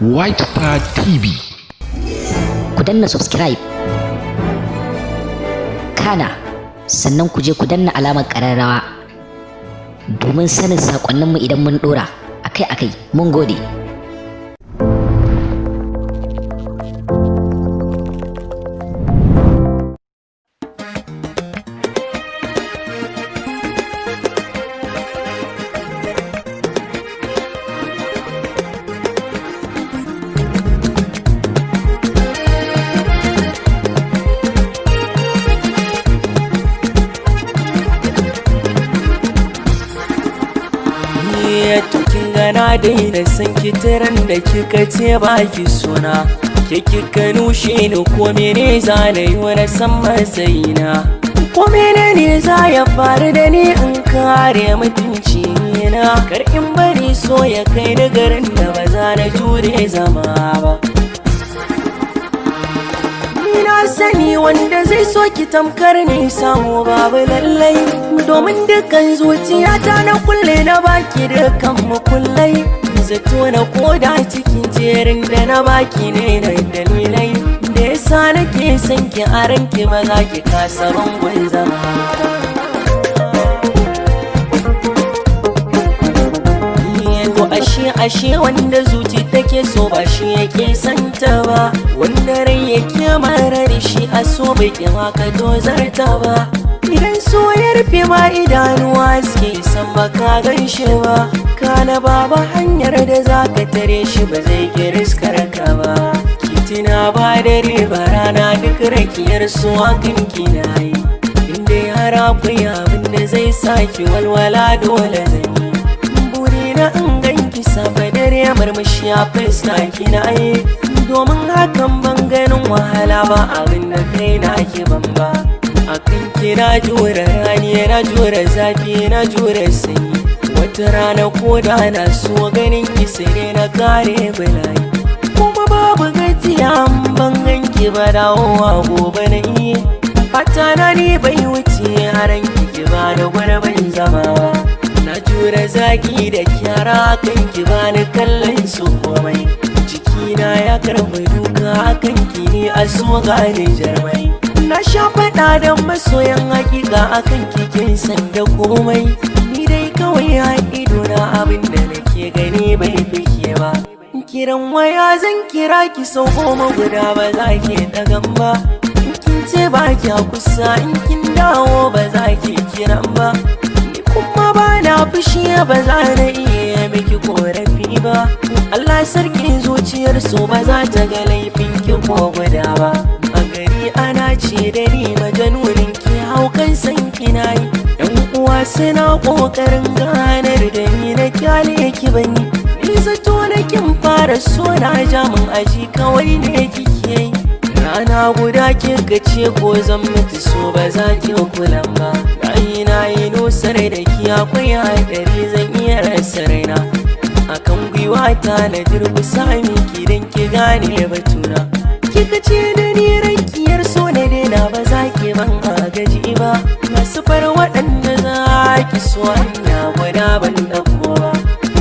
White Star TV. Ku danna subscribe, kana sannan ku je ku danna alamar ƙararrawa domin sanin saƙonninmu idan mun ɗora akai-akai. Mun gode. Kin gana daina san kitiran da kika ce baki suna ke kika nushe ni ko mene za na yi wani san matsayina ko mene ne za ya faru da ni in kare mutunci na kar in bari so ya kai ni garin da ba za na jure zama ba. Na sani wanda zai so ki tamkar ne samu babu lallai, domin dukkan zuciyata na kulle na baki dukkan makullai. Zato na koda cikin jerin da na baki ne da dalilai da yasa nake son ki a ranki ba za ki kasa bangon zama. Ashe wanda zuci take so ba shi yake santa ba, wanda rai yake marar shi a so bai kima ka dozarta ba. Idan so ya rufe ma idanuwa suke san ba ka gan shi ba, kana babu hanyar da za ka tare shi ba zai ki riskar ka ba. Kitina ba dare ba rana duk rakiyar su hakan kina yi, inda har akwai abin da zai saki walwala dole zai yi. Burina in ganki safe dare murmushi a fuska kina yi, domin hakan ban ganin wahala ba abin da kai na ke ban ba. Akan kina jure rani na jure zafi na jure sanyi, wata rana ko da na so ganin ki sai na kare bala'i. Kuma babu gajiya ban ganki ba dawowa gobe na yi, fata na ni bai wuce haran ki ba da gwarban zama ba. Na jure zagi da kyara kan ki bani kallon su komai, jikina ya karɓi duka kan ki ne a so gane jarmai. Na sha faɗa da masoyan hakika akan kikin san da komai, ni dai kawai a idona abin da nake gani bai fike ba. Kiran waya zan kira ki sau 10 guda ba za ki ɗagan ba, in kin ce ba kya kusa in kin dawo ba za ki kiran ba. Kuma ba na fushi ba za na iya miki korafi ba, Allah sarkin zuciyar so ba za ta ga laifin ki ko guda ba. A gari ana ce da ni majanunin ki haukan san kina yi, yan uwa suna kokarin ganar da ni na kyale ki bani. Ni zato na kin fara so na jamin aji kawai ne kike yi, rana guda kika ce ko zan mutu so ba za ki kulan ba. Na yi nusar da ki akwai haɗari zan iya rasa raina, akan gwiwata na durkusa miki don ki gane batuna. Kika ce da ni rankiyar so na daina ba za ki ban agaji ba, masu far waɗanda za ki so hanya guda ban ɗauko ba.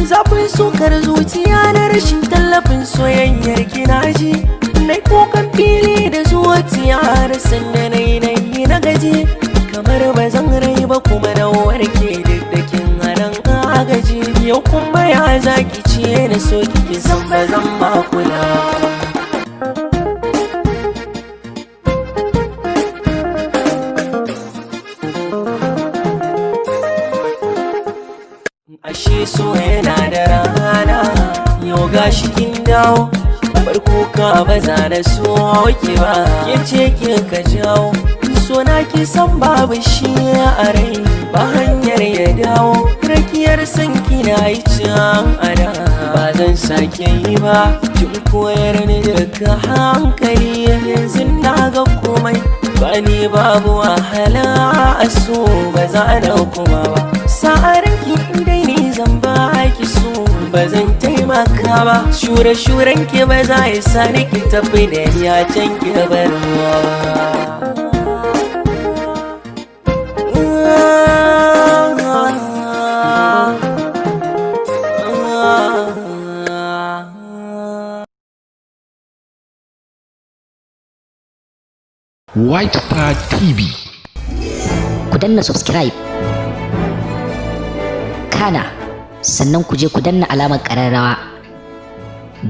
Zafin sukar zuciya na rashin tallafin soyayyar kina ji, na kokan fili da zuciya har sanda na yi na gaji, kamar ba zan rai ba kuma na warke duk da kin haran agaji. Yau kuma ya zaki ce na so kike san ba zan ma kula. Ashe so yana da rana, yau gashi kin dawo, farko ka ba za na so ki ba, ke ce ka jawo. So na ki san babu shi a rai ba hanyar ya dawo, rakiyar san kina yi can ana ba zan sake yi ba. Kin koyar ni daga hankali yanzu na ga komai, ba ni babu wahala a so ba za na kuma ba. Sa'aran ki dai ni zan ba ki so ba zan taimaka ba, shure-shuren ki ba za ya sa ni ki tafi da ya can ki bar ruwa. White Star TV. Ku danna subscribe. Kana sannan ku je ku danna alamar ƙararrawa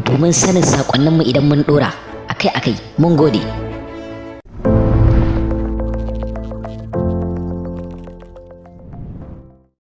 domin sanin saƙonninmu idan mun ɗora akai-akai. Mun gode.